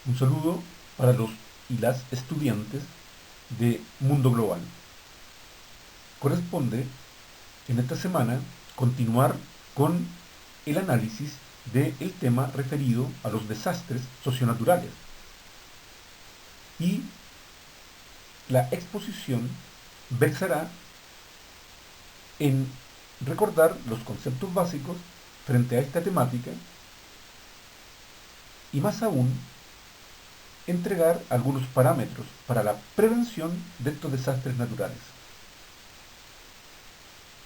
Un saludo para los y las estudiantes de Mundo Global. Corresponde en esta semana continuar con el análisis del tema referido a los desastres socionaturales. Y la exposición versará en recordar los conceptos básicos frente a esta temática y más aún entregar algunos parámetros para la prevención de estos desastres naturales.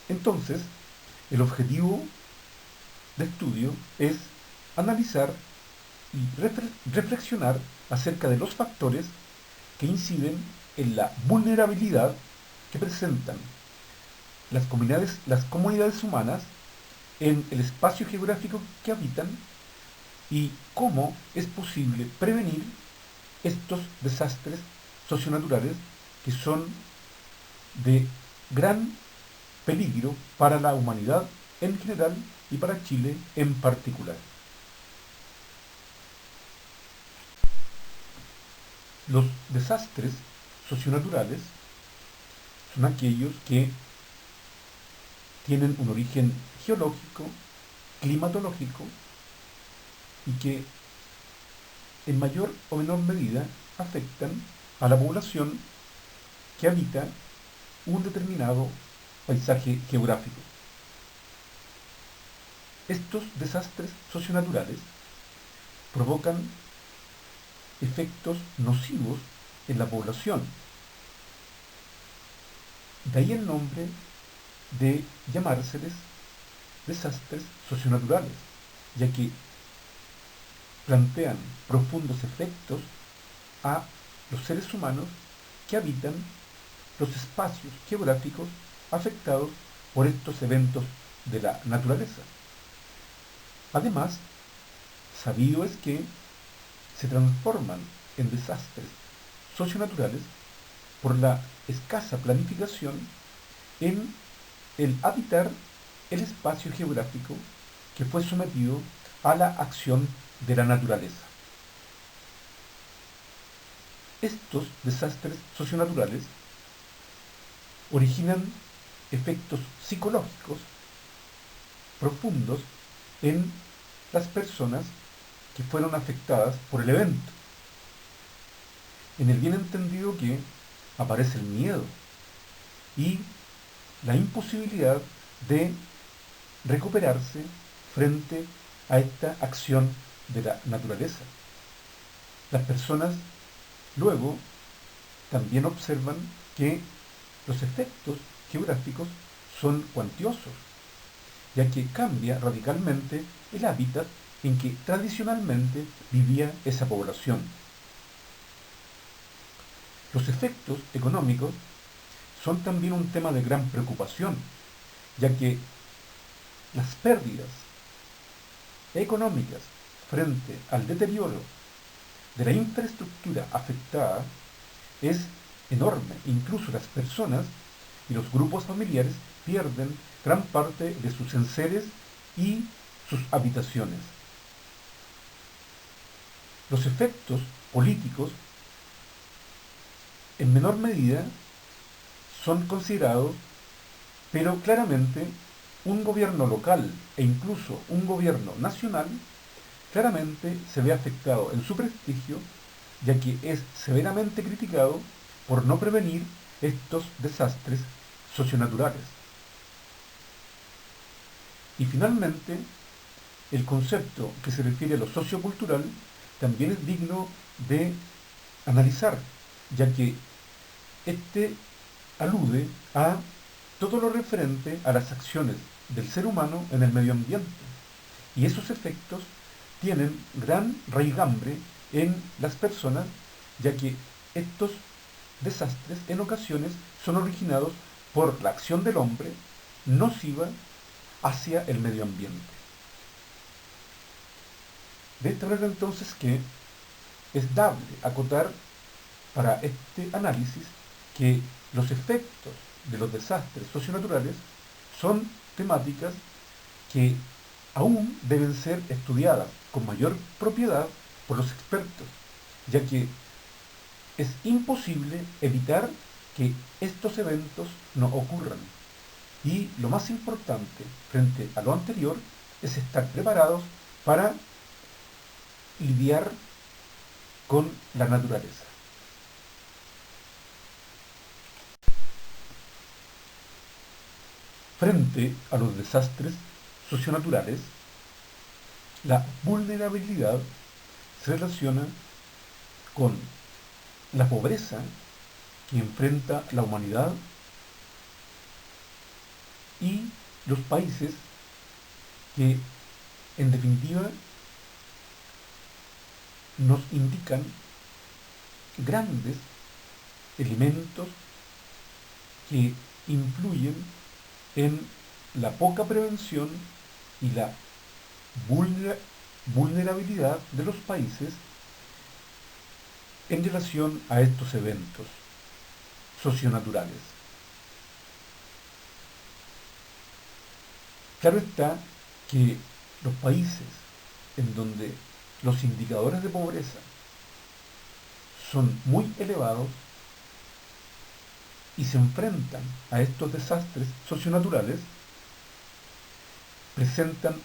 Entonces, el objetivo de estudio es analizar y reflexionar acerca de los factores que inciden en la vulnerabilidad que presentan las comunidades humanas en el espacio geográfico que habitan y cómo es posible prevenir estos desastres socionaturales que son de gran peligro para la humanidad en general y para Chile en particular. Los desastres socionaturales son aquellos que tienen un origen geológico, climatológico y que en mayor o menor medida afectan a la población que habita un determinado paisaje geográfico. Estos desastres socionaturales provocan efectos nocivos en la población. De ahí el nombre de llamárseles desastres socionaturales, ya que plantean profundos efectos a los seres humanos que habitan los espacios geográficos afectados por estos eventos de la naturaleza. Además, sabido es que se transforman en desastres socionaturales por la escasa planificación en el habitar el espacio geográfico que fue sometido a la acción de la naturaleza. Estos desastres socionaturales originan efectos psicológicos profundos en las personas que fueron afectadas por el evento. En el bien entendido que aparece el miedo y la imposibilidad de recuperarse frente a esta acción de la naturaleza. Las personas luego también observan que los efectos geográficos son cuantiosos, ya que cambia radicalmente el hábitat en que tradicionalmente vivía esa población. Los efectos económicos son también un tema de gran preocupación, ya que las pérdidas económicas frente al deterioro de la infraestructura afectada es enorme. Incluso las personas y los grupos familiares pierden gran parte de sus enseres y sus habitaciones. Los efectos políticos, en menor medida, son considerados, pero claramente un gobierno local e incluso un gobierno nacional claramente se ve afectado en su prestigio, ya que es severamente criticado por no prevenir estos desastres socionaturales. Y finalmente, el concepto que se refiere a lo sociocultural también es digno de analizar, ya que este alude a todo lo referente a las acciones del ser humano en el medio ambiente. Y esos efectos tienen gran raigambre en las personas, ya que estos desastres en ocasiones son originados por la acción del hombre nociva hacia el medio ambiente. De esta manera entonces que es dable acotar para este análisis que los efectos de los desastres socionaturales son temáticas que aún deben ser estudiadas con mayor propiedad por los expertos, ya que es imposible evitar que estos eventos no ocurran. Y lo más importante frente a lo anterior es estar preparados para lidiar con la naturaleza. Frente a los desastres socionaturales, la vulnerabilidad se relaciona con la pobreza que enfrenta la humanidad y los países que, en definitiva, nos indican grandes elementos que influyen en la poca prevención y la vulnerabilidad de los países en relación a estos eventos socionaturales. Claro está que los países en donde los indicadores de pobreza son muy elevados y se enfrentan a estos desastres socionaturales, presentan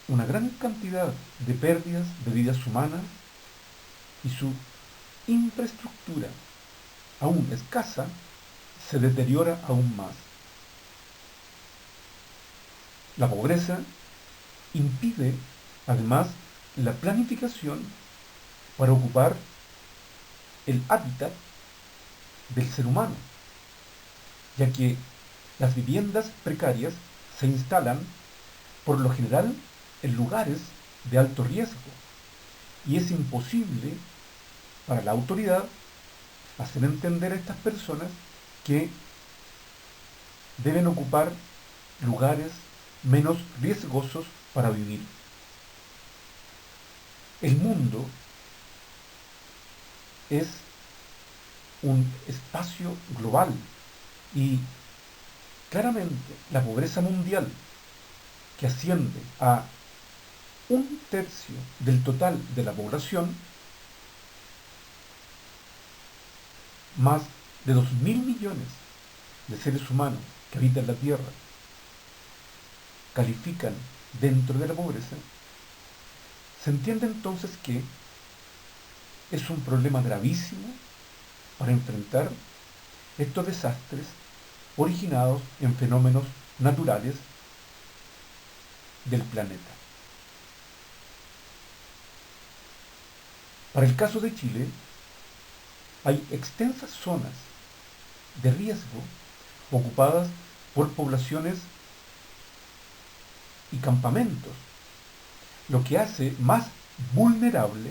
una gran cantidad de pérdidas de vidas humanas y su infraestructura, aún escasa, se deteriora aún más. La pobreza impide, además, la planificación para ocupar el hábitat del ser humano, ya que las viviendas precarias se instalan por lo general en lugares de alto riesgo y es imposible para la autoridad hacer entender a estas personas que deben ocupar lugares menos riesgosos para vivir. El mundo es un espacio global y claramente la pobreza mundial, que asciende a 1/3 del total de la población, más de 2.000 millones de seres humanos que habitan la Tierra, califican dentro de la pobreza, se entiende entonces que es un problema gravísimo para enfrentar estos desastres originados en fenómenos naturales del planeta. Para el caso de Chile, hay extensas zonas de riesgo ocupadas por poblaciones y campamentos, lo que hace más vulnerable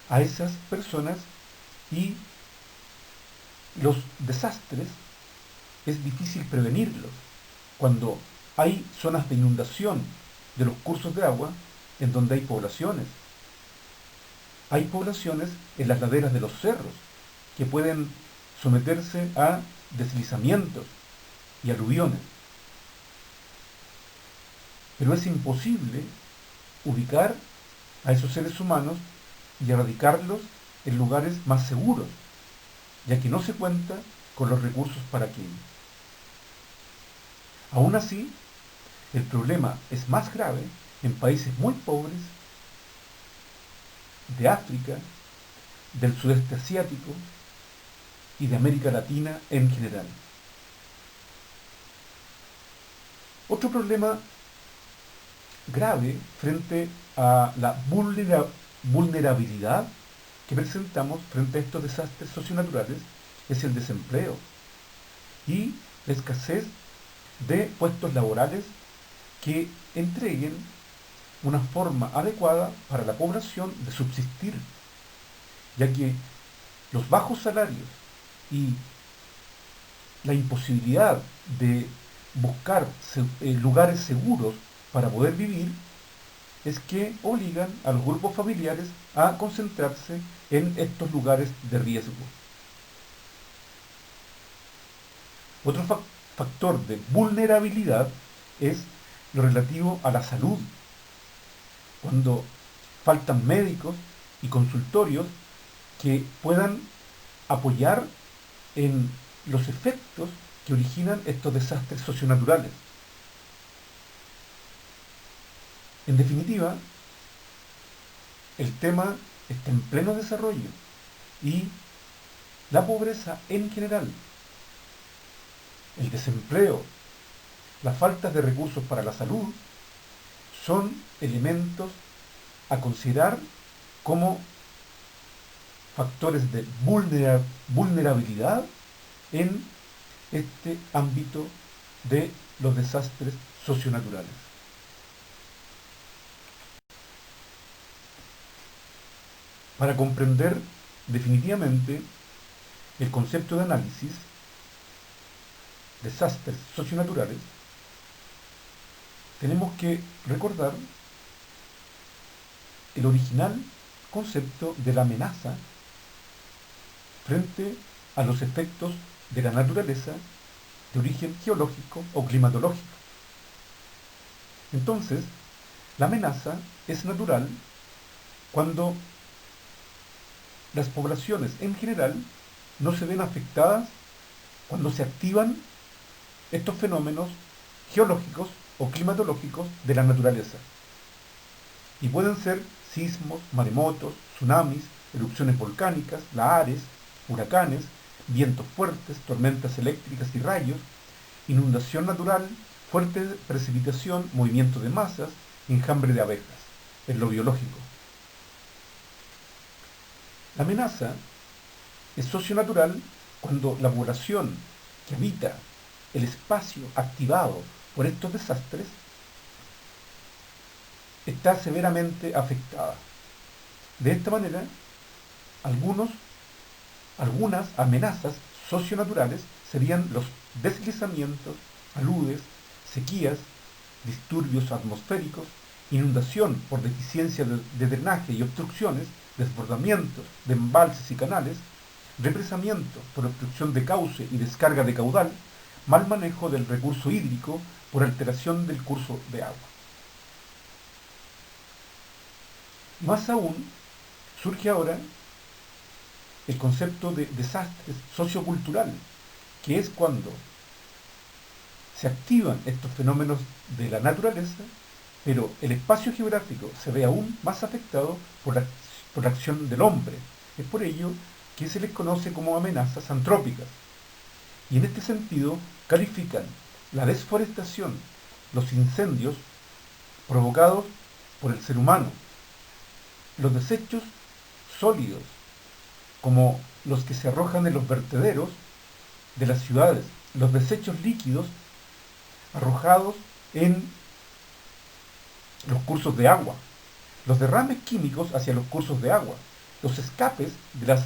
a esas personas, y los desastres es difícil prevenirlos cuando hay zonas de inundación de los cursos de agua en donde hay poblaciones. Hay poblaciones en las laderas de los cerros que pueden someterse a deslizamientos y aluviones. Pero es imposible ubicar a esos seres humanos y erradicarlos en lugares más seguros, ya que no se cuenta con los recursos para aquello. Aún así, el problema es más grave en países muy pobres de África, del sudeste asiático y de América Latina en general. Otro problema grave frente a la vulnerabilidad que presentamos frente a estos desastres socionaturales es el desempleo y la escasez de puestos laborales que entreguen una forma adecuada para la población de subsistir, ya que los bajos salarios y la imposibilidad de buscar lugares seguros para poder vivir es que obligan a los grupos familiares a concentrarse en estos lugares de riesgo. Otro factor de vulnerabilidad es lo relativo a la salud. Cuando faltan médicos, y consultorios que puedan apoyar en los efectos que originan estos desastres socionaturales. En definitiva, el tema está en pleno desarrollo y la pobreza en general, el desempleo, la falta de recursos para la salud, son elementos a considerar como factores de vulnerabilidad en este ámbito de los desastres socionaturales. Para comprender definitivamente el concepto de análisis, desastres socionaturales, tenemos que recordar el original concepto de la amenaza frente a los efectos de la naturaleza de origen geológico o climatológico. Entonces, la amenaza es natural cuando las poblaciones en general no se ven afectadas cuando se activan estos fenómenos geológicos o climatológicos de la naturaleza. Y pueden ser sismos, maremotos, tsunamis, erupciones volcánicas, lahares, huracanes, vientos fuertes, tormentas eléctricas y rayos, inundación natural, fuerte precipitación, movimiento de masas, enjambre de abejas, en lo biológico. La amenaza es socionatural cuando la población que habita el espacio activado por estos desastres está severamente afectada. De esta manera, algunas amenazas socionaturales serían los deslizamientos, aludes, sequías, disturbios atmosféricos, inundación por deficiencia de drenaje y obstrucciones, desbordamientos de embalses y canales, represamiento por obstrucción de cauce y descarga de caudal, mal manejo del recurso hídrico por alteración del curso de agua. Más aún, surge ahora el concepto de desastres sociocultural, que es cuando se activan estos fenómenos de la naturaleza, pero el espacio geográfico se ve aún más afectado por la acción del hombre. Es por ello que se les conoce como amenazas antrópicas. Y en este sentido califican la desforestación, los incendios provocados por el ser humano, los desechos sólidos, como los que se arrojan en los vertederos de las ciudades, los desechos líquidos arrojados en los cursos de agua, los derrames químicos hacia los cursos de agua, los escapes de las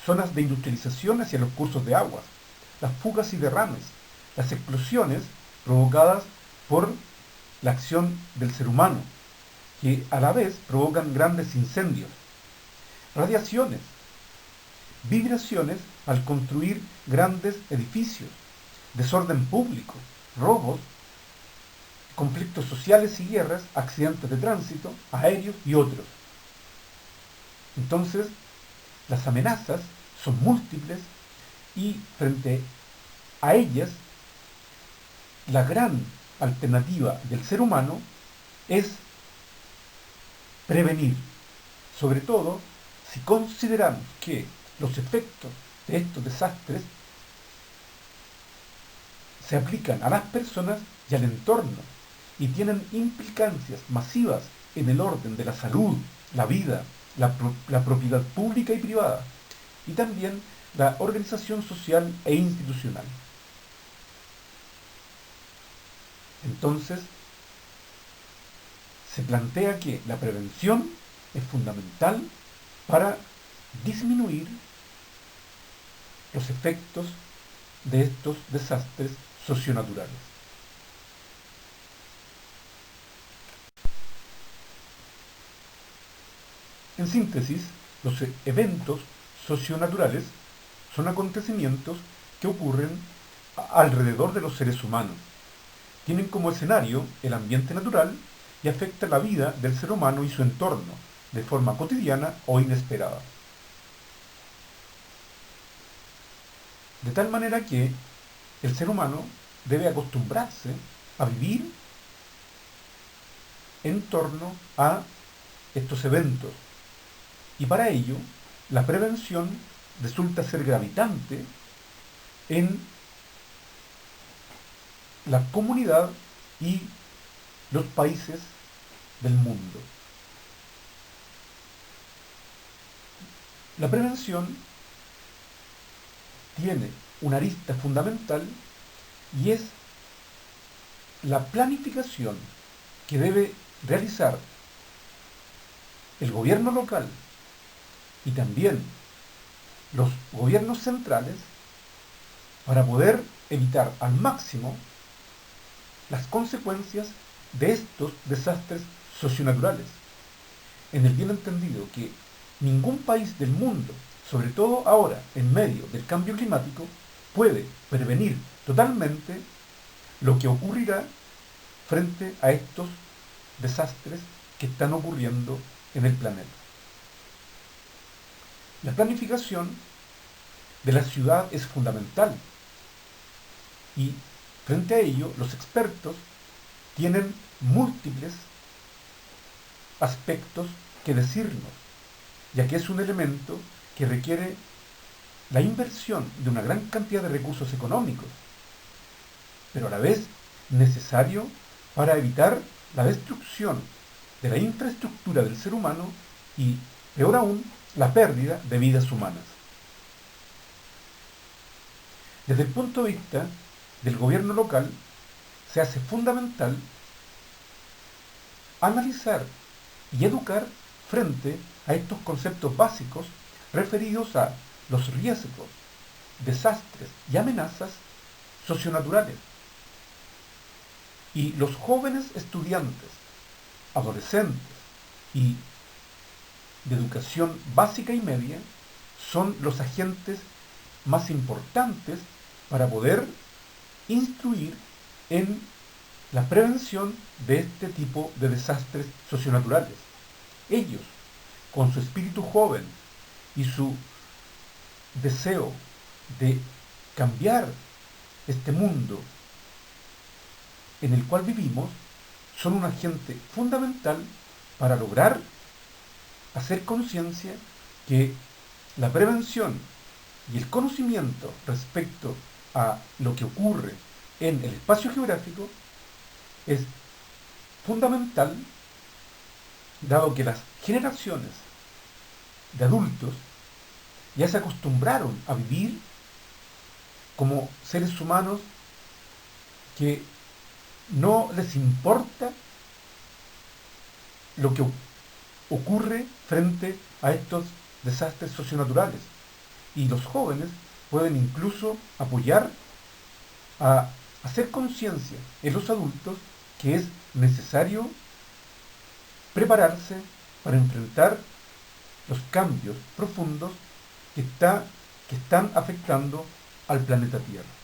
zonas de industrialización hacia los cursos de agua, las fugas y derrames, las explosiones provocadas por la acción del ser humano, que a la vez provocan grandes incendios, radiaciones, vibraciones al construir grandes edificios, desorden público, robos, conflictos sociales y guerras, accidentes de tránsito, aéreos y otros. Entonces, las amenazas son múltiples y frente a ellas, la gran alternativa del ser humano es prevenir, sobre todo si consideramos que los efectos de estos desastres se aplican a las personas y al entorno y tienen implicancias masivas en el orden de la salud, la vida, la propiedad pública y privada, y también la organización social e institucional. Entonces, se plantea que la prevención es fundamental para disminuir los efectos de estos desastres socionaturales. En síntesis, los eventos socionaturales son acontecimientos que ocurren alrededor de los seres humanos. Tienen como escenario el ambiente natural y afectan la vida del ser humano y su entorno, de forma cotidiana o inesperada. De tal manera que el ser humano debe acostumbrarse a vivir en torno a estos eventos. Y para ello, la prevención resulta ser gravitante en la comunidad y los países del mundo. La prevención tiene una arista fundamental y es la planificación que debe realizar el gobierno local y también los gobiernos centrales para poder evitar al máximo las consecuencias de estos desastres socionaturales, en el bien entendido que ningún país del mundo, sobre todo ahora en medio del cambio climático, puede prevenir totalmente lo que ocurrirá frente a estos desastres que están ocurriendo en el planeta. La planificación de la ciudad es fundamental y frente a ello los expertos tienen múltiples aspectos que decirnos, ya que es un elemento que requiere la inversión de una gran cantidad de recursos económicos, pero a la vez necesario para evitar la destrucción de la infraestructura del ser humano y, peor aún, la pérdida de vidas humanas. Desde el punto de vista del gobierno local, se hace fundamental analizar y educar frente a estos conceptos básicos referidos a los riesgos, desastres y amenazas socionaturales. Y los jóvenes estudiantes, adolescentes y de educación básica y media son los agentes más importantes para poder instruir en la prevención de este tipo de desastres socionaturales. Ellos, con su espíritu joven y su deseo de cambiar este mundo en el cual vivimos, son un agente fundamental para lograr hacer conciencia que la prevención y el conocimiento respecto a lo que ocurre en el espacio geográfico es fundamental, dado que las generaciones de adultos ya se acostumbraron a vivir como seres humanos que no les importa lo que ocurre frente a estos desastres socionaturales. Y los jóvenes pueden incluso apoyar a hacer conciencia en los adultos que es necesario prepararse para enfrentar los cambios profundos que están afectando al planeta Tierra.